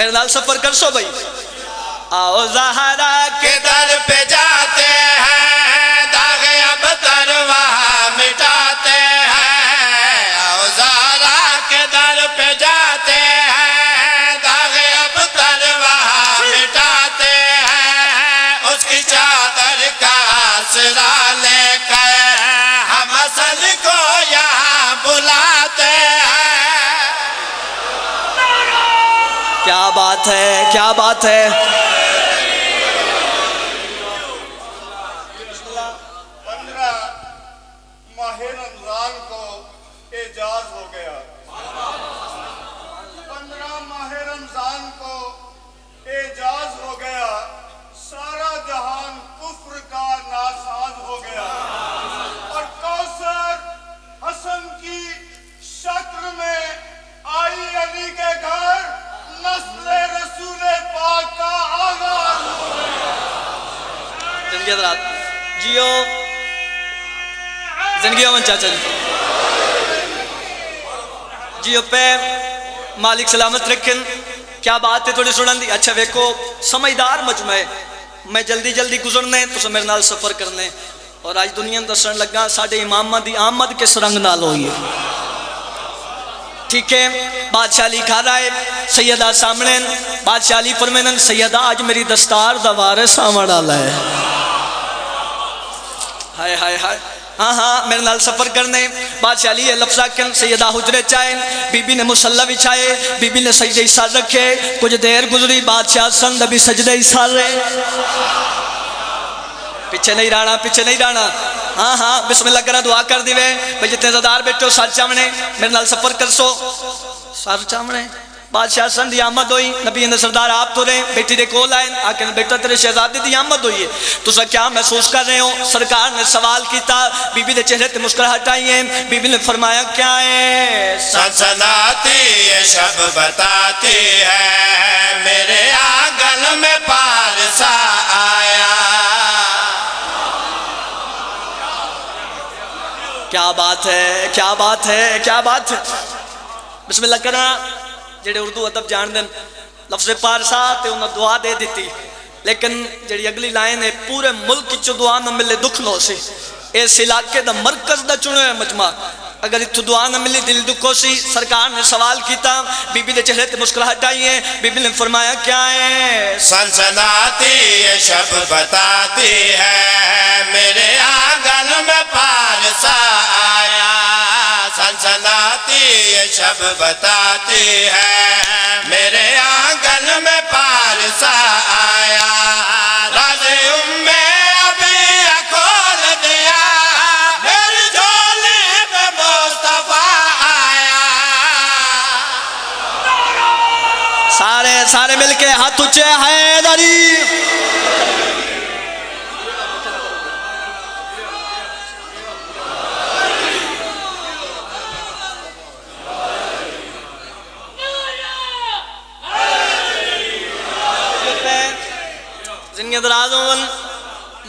मेरे नाल सफर कर सो भाई। आओ ज़हरा के दर पे जाते हैं, दाग अब तरवा मिटाते हैं। आओ ज़हरा के दर पे जाते हैं, दाग अब तरवा मिटाते हैं। उसकी चादर का आसरा लेकर हम असल को यहाँ बुलाते हैं। क्या बात है, क्या बात है। 15 माह रमजान को एजाज हो गया। 15 माह रमजान को एजाज हो गया। सारा जहान कुफ्र का नासाज हो गया। और कौसर हसन की शक्ल में आई अली के घर नस्ल रसूल पाक का आगाज हो गया। जियो जिंदगी अमन चाचा जी, जियो पे मालिक सलामत रखन। क्या बात है थोड़ी सुनन दी। अच्छा वेखो समझदार मजमा है, मैं जल्दी जल्दी गुजरने तो मेरे नाल सफर करने। और आज दुनिया दसन लगा साडे इमामा दी आमद किस रंग नाल होई है। ठीक है, बादशाह अली खा रहा है, सैयदा सामने। बादशाह अली फरमानन सैयदा आज मेरी दस्तार दा वारिस आवन वाला है। हाय हाय हाय। हाँ हाँ मेरे नाल सफर करने। बादशाह अली लफ्जा कन सैयदा हुजरे चाहे, बीबी ने मुसल्ला बिछाए, बीबी ने सजदे इसार रखे। कुछ देर गुजरी, बादशाह संद भी सजदे इसार रहे। पीछे नहीं रहना, पीछे नहीं रहना। हाँ हाँ बिस्मिल्लाह करा, दुआ कर दिवे भाई जितने ज़दार बैठो सार चामने मेरे नाल सफर कर सो। सार चामने बादशाह सन दी आमद हुई। नबी ने सरदार आप तुरे बेटी दे कोल आए, आके बेटा तेरे शहजादे दी आमद हुई है, तुसा क्या महसूस कर रहे हो? सरकार ने सवाल किया, बीबी दे चेहरे ते मुस्कुराहट आई है। बीबी ने फरमाया क्या है? सनसनाती ये शब बताती है, मेरे आंगन में पारसा आया। क्या बात है, क्या बात है, क्या बात है। बिस्मिल्लाह करा। जेडे उर्दू अदब जान देन लफ्ज़ पारसा ते उन्हें दुआ दे दी, लेकिन जी अगली लाइन है पूरे मुल्क च दुआ न मिले दुख नो सी। इस इलाके का मरकज का चुने मजमा, अगर इतों दुआ न मिली दिल दुखो सी। सरकार ने सवाल किया, बीबी के चेहरे ते मुस्कुराहट आई है। बीबी ने फरमाया क्या है? सनसनाती ये शब बताती है, मेरे आंगन में पारसा आया। सनसनाती ये शब बताती है, मेरे आंगन में पारसा आया। राज़े उम्मे अभी खोल दिया, मेरी झोली में मुस्तफा आया। सारे सारे मिलके हाथ ऊंचे हैदरी।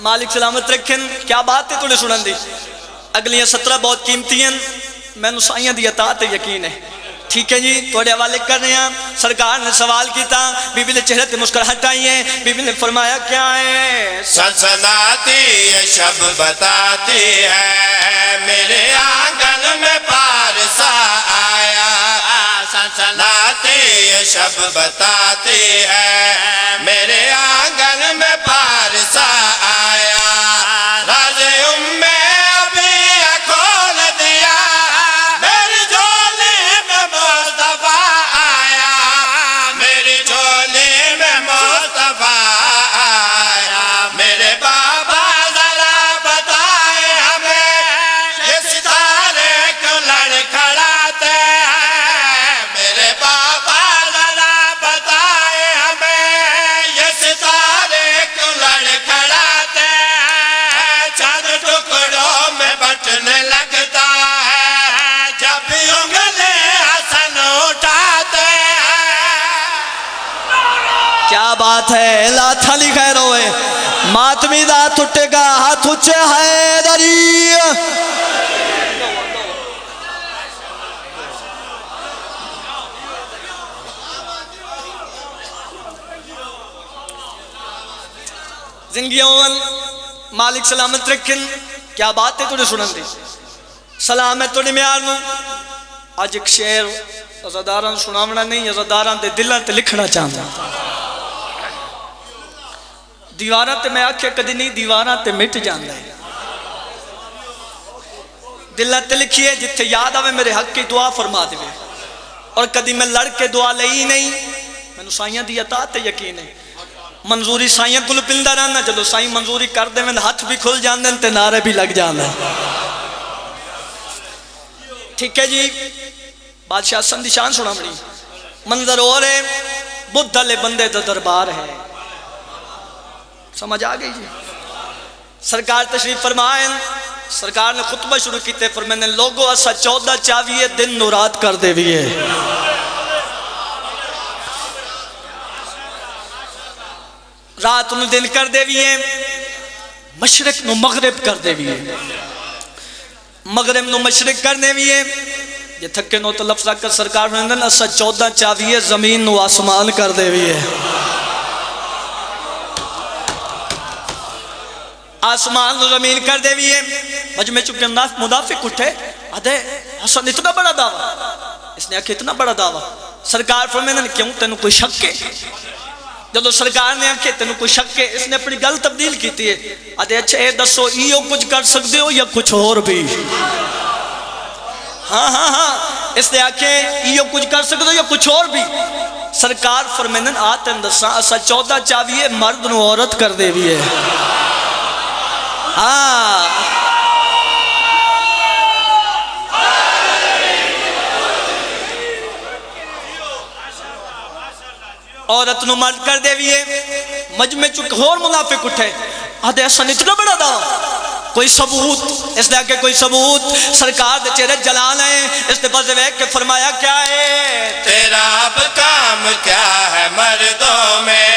मालिक सलामत रखन। क्या बात है थोड़ी सुनन दी। अगलियां 17 बहुत कीमती हैं, मैनू साइयां दी अतात यकीन है। ठीक है जी, थोड़े हवाले कर रहे हैं। सरकार ने सवाल किया, बीबी ने चेहरे ते मुस्कुराहट आई है। बीबी ने फरमाया क्या है? सनसनाती ये शब बताती है, मेरे आंगन में पारसा आया। सनसनाती ये शब बताती है, मेरे आंगन में पारसा आया। राज़े उम्मे अभी खोल दिया, मेरी झोली में मुस्तफा आया। मेरी झोली में मुस्तफा आया। मेरे बाबा जरा बताए हमें, ये सितारे क्यों लड़खड़ाते हैं? मेरे बाबा जरा बताए हमें, ये सितारे क्यों लड़खड़ाते हैं? चांद टुकड़ों में बटने लगता है, जब भी उंगली हसन उठाते हैं। क्या बात है। लाथा लिखा रोए मातमी दा टुटेगा हाथ ऊंचे हैदरी। जिंदगी मालिक सलामत रखन। क्या बात है तुझे सुनन दी, सलाम है तुझे म्यार नू। अज एक शेर अज़ादारां सुनावना नहीं, अज़ादारां दे दिलां ते लिखना चाहता। दीवारां ते मैं आख्या कदी नहीं, दीवारां ते मिट जांदा है। दिलां ते लिखिए, जिथे याद आवे मेरे हक की दुआ फरमा देवे। और कदी मैं लड़ के दुआ लई नहीं, मैनू साइयां दी अता ते यकीन है। मंजूरी साइयां कोल पिंदा रहना, जदों साईं मंजूरी कर देवें हथ भी खुल जाते ते नारे भी लग जाते। ठीक है जी, बादशाह हसन दी शान सुना बड़ी। मंजर और है, बुद्ध वाले बंदे दा दरबार है। समझ आ गई जी। सरकार तशरीफ फरमाए, सरकार ने खुतबा शुरू किए, फरमाने लोगो असा 14 चावीए दिन नु रात कर देविए। रात नु दिन कर देविए, मशरक नु मगरिब कर देविए, मगरिब नु मशरक कर देविए। ये थके नो तो लफ्ज़ कर सरकार ने असा 14 चावीए जमीन नु आसमान कर देविए। आसमान नु जमीन कर देविए। मजमे चुके मुनाफिक उठे, अदे हसन इतना बड़ा दावा। इसने आखिया इतना बड़ा दावा। सरकार फरमाने क्यों तेन कोई शक है? जब सरकार ने आखे तेन कोई शक है, इसने अपनी गल तब्दील की है। अदे अच्छा ये दसो इो कुछ कर सकते हो या कुछ और भी? हाँ हाँ हाँ, इसने आखे इो कुछ कर सकते हो या कुछ और भी? सरकार फरमाने आ तेन दसा असा 14 चावीए मर्द नु औरत कर देविए। हाँ औरत नु मर्द कर देविए। मजमे चुक होर मुनाफिक उठे, आदे असन इतना बड़ा दावा, कोई सबूत? इसने आके कोई सबूत? सरकार दे चेहरे जलाल है। इसने बस वेख के फरमाया क्या है? तेरा अब काम क्या है मर्दों में?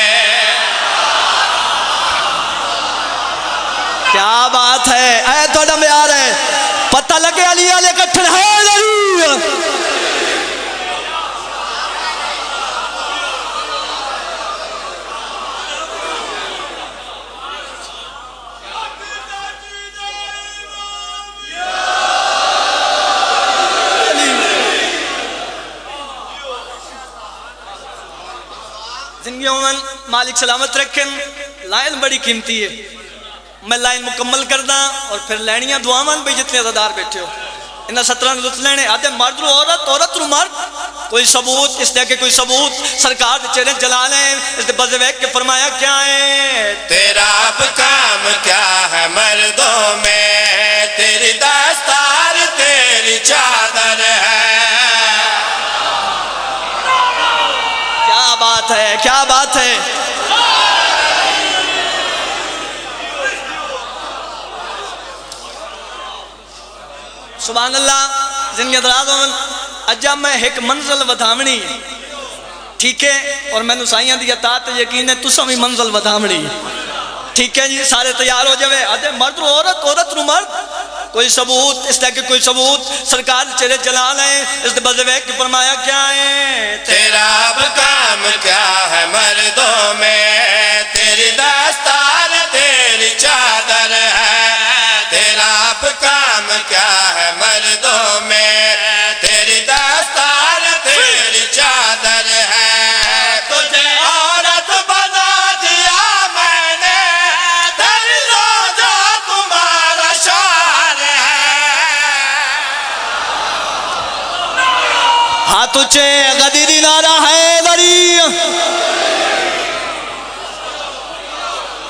क्या बात है, ऐ थोड़ा म्यार है। पता लगे अली वाले कट्ठन है नहीं। जिंदगी मालिक सलामत रखें। लाइन बड़ी कीमती है, मैं लाइन मुकम्मल करदा और फिर लैनियां दुआवां भी। जितने अज़ादार बैठे हो इन्हें 17 लुत्फ लेने। आते मर्द रू औरत, औरत रू मर्द, कोई सबूत? इस के कोई सबूत? सरकार के चेहरे जलाल है। इस बजे वेख के फरमाया क्या है? तेरा अब काम क्या है मर्दों में? तेरी दस्तार तेरी चादर है। क्या बात है, क्या बात है। सुभान अल्लाह। जिंदगी दराज हो अजा मैं एक मंजिल वधावनी, ठीक है, और मैनू साइयां दी अतात यकीन है तुसा भी मंजिल वधावनी। ठीक है जी, सारे तैयार हो जावे। आधे मर्द रू औरत, औरत रू मर्द, कोई सबूत? इस के कोई सबूत? सरकार चेहरे जलाल है। इस बजे वेख के फरमाया क्या है? तेरा अब काम क्या है मर्दों में? तेरी दस्तार तेरी चादर है। तेरा अब काम क्या है मर्दों में? तेरी दस्तार तेरी चादर है। तुझे औरत बना दिया मैंने, तेरी रोजा तुम्हारा शान है। हाथ ऊंचे गदीरी नारा है दरी।